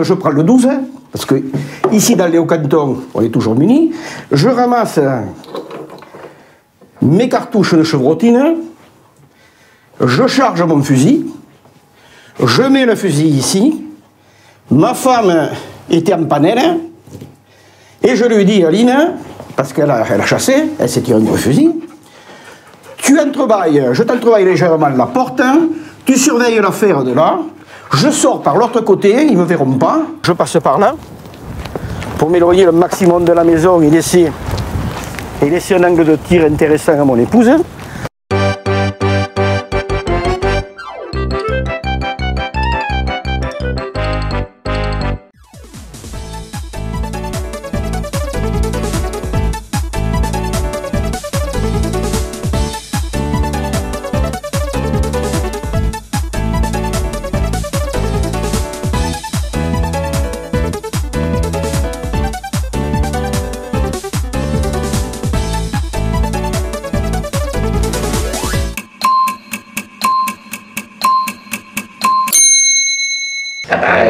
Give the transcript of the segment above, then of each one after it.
Je prends le 12, parce que ici dans les Hauts-Cantons, on est toujours munis. Je ramasse mes cartouches de chevrotine, je charge mon fusil, je mets le fusil ici, ma femme était en panel, et je lui dis, Aline, parce qu'elle a chassé, elle s'est tirée un gros fusil, je t'entrebâille légèrement la porte, tu surveilles l'affaire de là, je sors par l'autre côté, ils ne me verront pas, je passe par là, pour m'éloigner le maximum de la maison et laisser un angle de tir intéressant à mon épouse.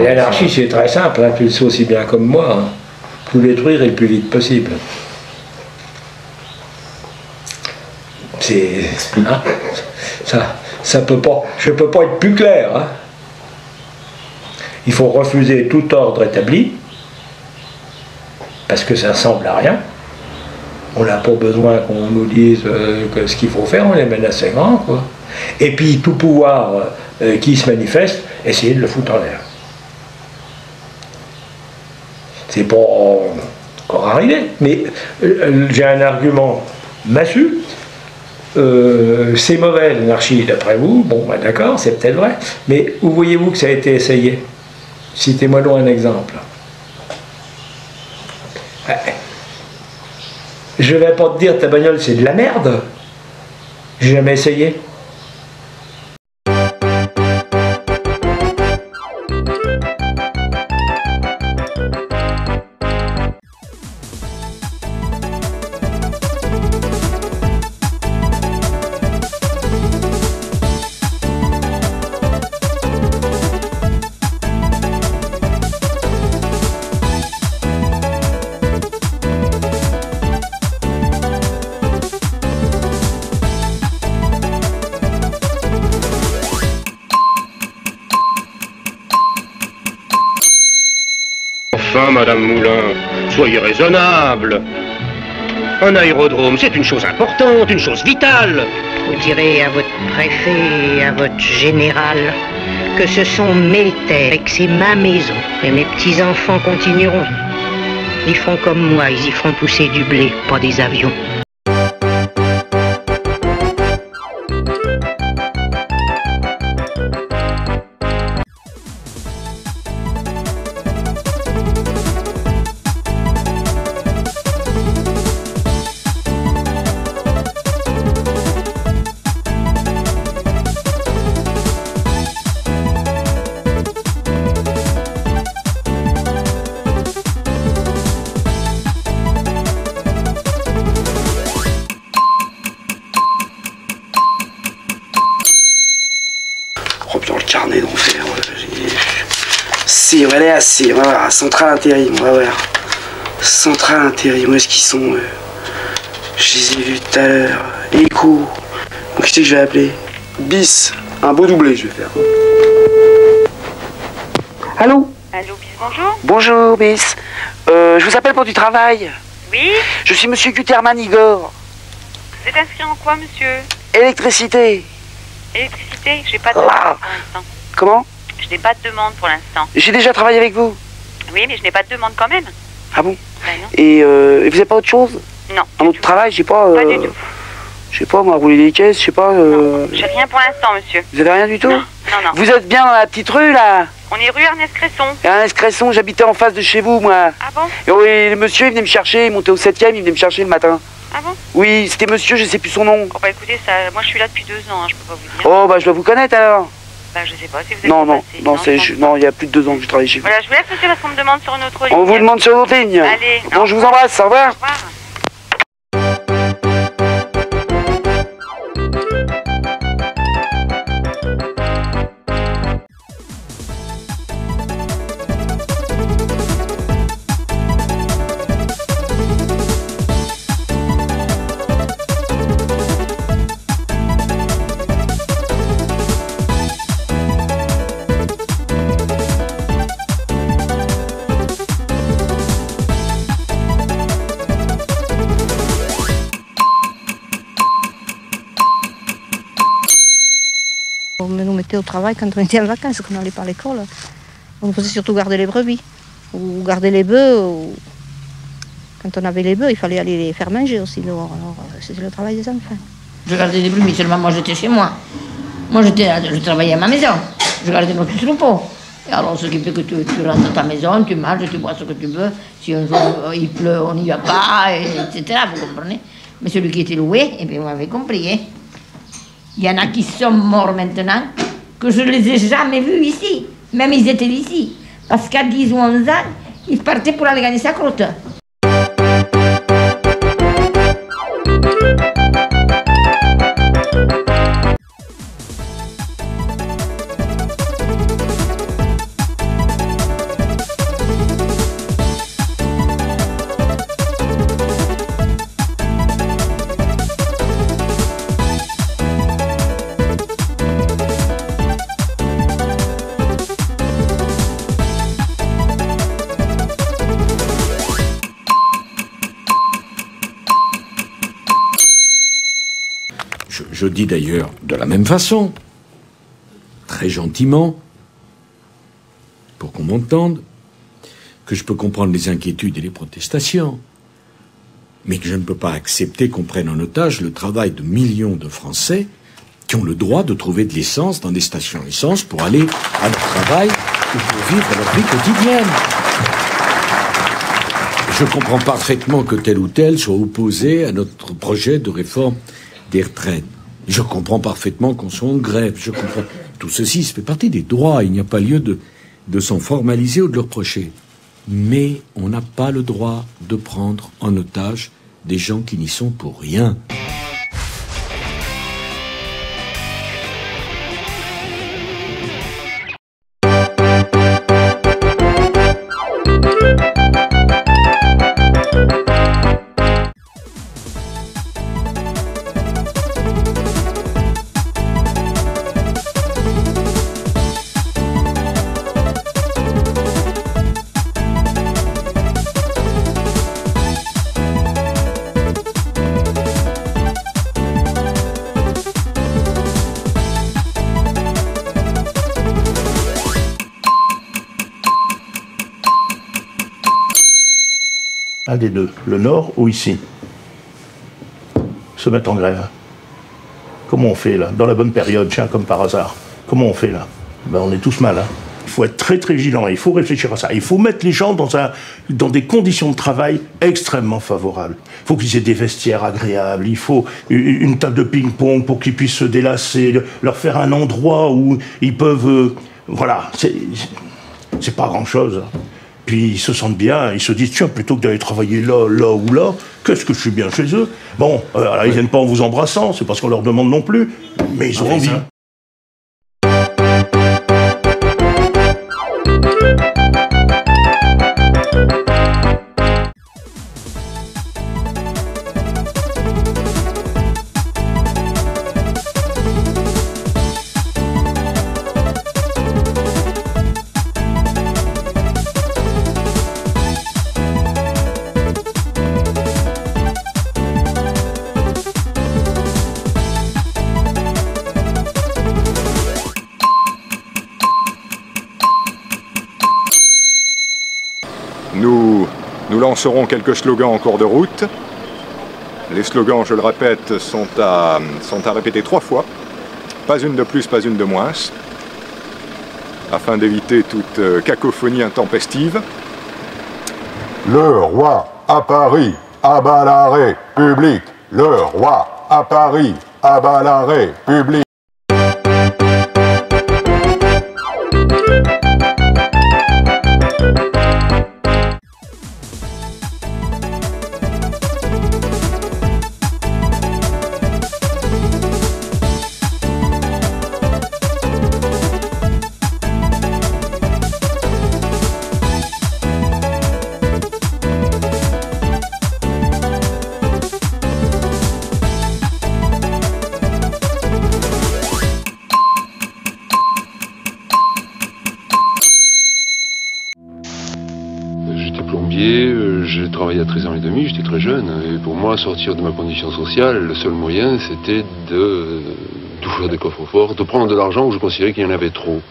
L'anarchie, c'est très simple, hein, tu le sais aussi bien comme moi. Hein. Tout détruire le plus vite possible. C'est... Hein, ça peut pas... Je peux pas être plus clair. Hein. Il faut refuser tout ordre établi, parce que ça ressemble à rien. On n'a pas besoin qu'on nous dise que ce qu'il faut faire, on les mène assez grand, quoi. Et puis tout pouvoir qui se manifeste, essayer de le foutre en l'air. C'est pas encore arrivé, mais j'ai un argument massu. C'est mauvais l'anarchie d'après vous, bon bah, d'accord, c'est peut-être vrai, mais où voyez-vous que ça a été essayé? Citez-moi donc un exemple. Je vais pas te dire ta bagnole c'est de la merde, j'ai jamais essayé. Enfin, Madame Moulin, soyez raisonnable. Un aérodrome, c'est une chose importante, une chose vitale. Vous direz à votre préfet et à votre général que ce sont mes terres et que c'est ma maison. Et mes petits-enfants continueront. Ils feront comme moi, ils y feront pousser du blé, pas des avions. Oh putain, le carnet d'enfer. Si, on va aller on va voir. Centrale intérim, on va voir. Centrale intérim, où est-ce qu'ils sont Je les ai vus tout à l'heure. Écho. Donc qui c'est que je vais appeler Bis. Un beau doublé, je vais faire. Allô? Allô, Bis, bonjour. Bonjour, Bis. Je vous appelle pour du travail. Oui? Je suis monsieur Guterman Igor. Vous êtes inscrit en quoi, monsieur? Électricité. Électricité? J'ai pas de demande pour l'instant. Comment? Je n'ai pas de demande pour l'instant. J'ai déjà travaillé avec vous. Oui, mais je n'ai pas de demande quand même. Ah bon? Ben non. Et vous n'avez pas autre chose? Non. Un autre travail, je sais pas. Pas du tout. Je sais pas, moi, rouler des caisses, je sais pas. J'ai rien pour l'instant, monsieur. Vous avez rien du tout? Non, non. Vous êtes bien dans la petite rue, là? On est rue Ernest Cresson. Ernest Cresson, j'habitais en face de chez vous, moi. Ah bon? Et oui, le monsieur, il venait me chercher, il montait au 7e, il venait me chercher le matin. Ah bon? Oui, c'était monsieur, je sais plus son nom. Oh bah écoutez, ça, moi je suis là depuis 2 ans, hein, je peux pas vous dire. Oh, bah je dois vous connaître alors. Bah je sais pas si vous êtes Non, non, passé. non, il y a plus de 2 ans que je travaille chez vous. Voilà, je vous laisse monsieur parce qu'on me demande sur une autre ligne. On vous demande sur notre ligne. Allez. Bon, je vous embrasse, au revoir. Au revoir. nous mettait au travail quand on était en vacances, qu'on n'allait pas à l'école. On faisait surtout garder les brebis, ou garder les bœufs. Ou... Quand on avait les bœufs, il fallait aller les faire manger aussi dehors. Alors, c'était le travail des enfants. Je gardais des brebis, seulement moi j'étais chez moi. Moi je travaillais à ma maison, je gardais nos petits troupeaux. Et alors ce qui fait que tu rentres dans ta maison, tu manges, tu bois ce que tu veux. Si un jour il pleut, on n'y va pas, etc. Vous comprenez? Mais celui qui était loué, eh bien vous m'avez compris. Hein? Il y en a qui sont morts maintenant, que je ne les ai jamais vus ici. Même ils étaient ici. Parce qu'à 10 ou 11 ans, ils partaient pour aller gagner sa croûte. Je dis d'ailleurs de la même façon, très gentiment, pour qu'on m'entende, que je peux comprendre les inquiétudes et les protestations, mais que je ne peux pas accepter qu'on prenne en otage le travail de millions de Français qui ont le droit de trouver de l'essence dans des stations essence pour aller à leur travail ou pour vivre leur vie quotidienne. Je comprends parfaitement que tel ou tel soit opposé à notre projet de réforme des retraites. Je comprends parfaitement qu'on soit en grève. Je comprends. Tout ceci, ça fait partie des droits. Il n'y a pas lieu de s'en formaliser ou de le reprocher. Mais on n'a pas le droit de prendre en otage des gens qui n'y sont pour rien. Un des deux, le Nord ou ici, se mettre en grève. Comment on fait là? Dans la bonne période, tiens, comme par hasard. Comment on fait là? Ben, on est tous mal. Hein. Il faut être très très vigilant, il faut réfléchir à ça. Il faut mettre les gens dans des conditions de travail extrêmement favorables. Il faut qu'ils aient des vestiaires agréables, il faut une table de ping-pong pour qu'ils puissent se délasser, leur faire un endroit où ils peuvent... voilà, c'est pas grand-chose. Puis ils se sentent bien, ils se disent, tiens, plutôt que d'aller travailler là, là ou là, qu'est-ce que je suis bien chez eux. Bon, alors ils viennent pas en vous embrassant, c'est parce qu'on leur demande non plus, mais ils ont envie. Nous lancerons quelques slogans en cours de route. Les slogans, je le répète, sont à répéter 3 fois. Pas une de plus, pas une de moins. Afin d'éviter toute cacophonie intempestive. Le roi à Paris, abat la République. Le roi à Paris, abat la République. J'ai travaillé à 13 ans et demi, j'étais très jeune, et pour moi, sortir de ma condition sociale, le seul moyen, c'était d'ouvrir des coffres forts, de prendre de l'argent où je considérais qu'il y en avait trop.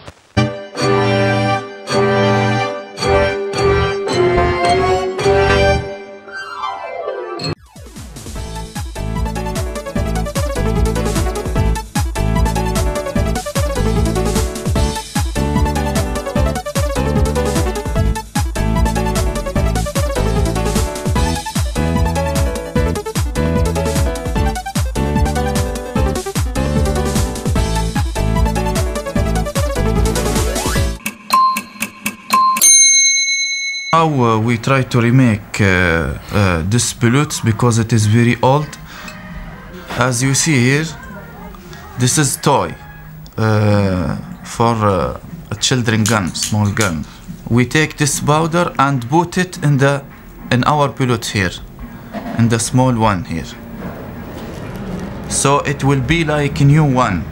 Now we try to remake this pelote because it is very old. As you see here, this is toy for a children gun, small gun. We take this powder and put it in our pelote here, in the small one here. So it will be like a new one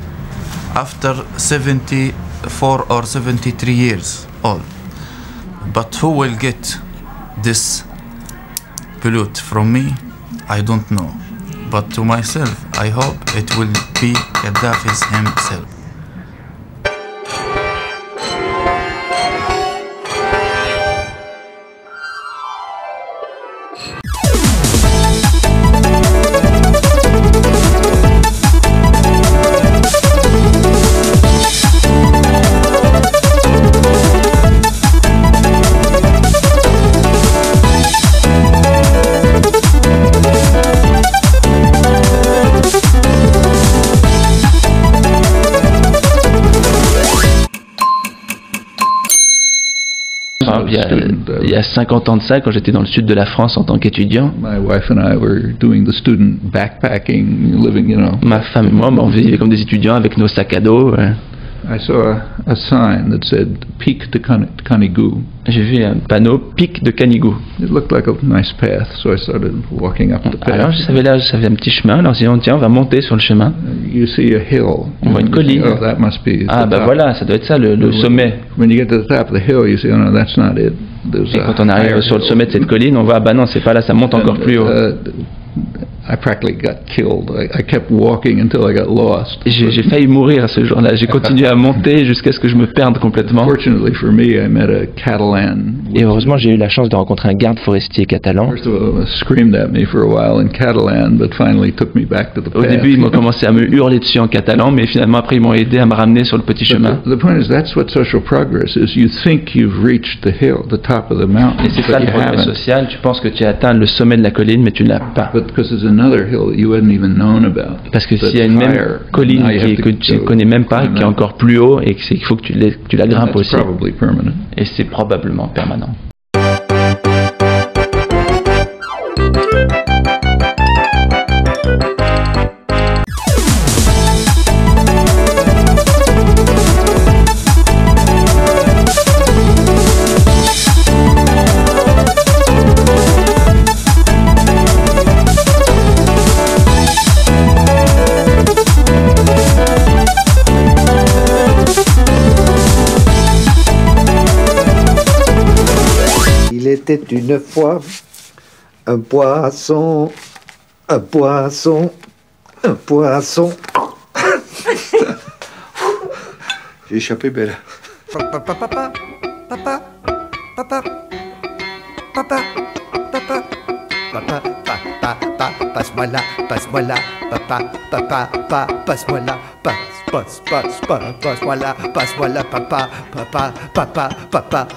after 74 or 73 years old. But who will get this pelote from me? I don't know. But to myself, I hope it will be Gaddafi's himself. Il y a 50 ans de ça, quand j'étais dans le sud de la France en tant qu'étudiant, My wife and I were doing the student backpacking, living, you know. ma femme et moi, on vivait comme des étudiants avec nos sacs à dos. I saw a sign that said Pic de Canigou. J'ai vu un panneau Pic de Canigou. It looked like a nice path, so I started walking up the path. Alors je savais un petit chemin, alors j'ai dit tiens, on va monter sur le chemin. You see a hill. On voit une colline. Oh, that must be Ah bah voilà, ça doit être ça le sommet. When you get to the top of the hill, you say, oh no, that's not it. Et quand on arrive sur le sommet de cette colline, on voit ah bah non, c'est pas là, ça monte encore plus haut. I practically got killed. I kept walking until I got lost. J'ai failli mourir ce jour-là. J'ai continué à monter jusqu'à ce que je me perde complètement. Fortunately for me, I met a Catalan. Et heureusement, j'ai eu la chance de rencontrer un garde forestier catalan. First of all, screamed at me for a while in Catalan, but finally took me back to the path. Au début, ils m'ont commencé à me hurler dessus en catalan, mais finalement après ils m'ont aidé à me ramener sur le petit chemin. The point is, that's what social progress is. You think you've reached the hill, the top of the mountain. Et c'est ça le progrès social. Tu penses que tu as atteint le sommet de la colline, mais tu ne l'as pas. But because there's another hill that you hadn't even known about. Parce que s'il y a une même colline que tu ne connais même pas, qui est encore plus haut, et qu'il faut que tu la grimpes aussi. Et c'est probablement permanent. Il était une fois un poisson, un poisson, un poisson. J'ai échappé belle. Papa, papa, papa, papa, papa, papa, papa, papa, passe-moi là, papa, papa, passe-moi là, passe-moi là, passe-moi là, papa, papa, papa, papa,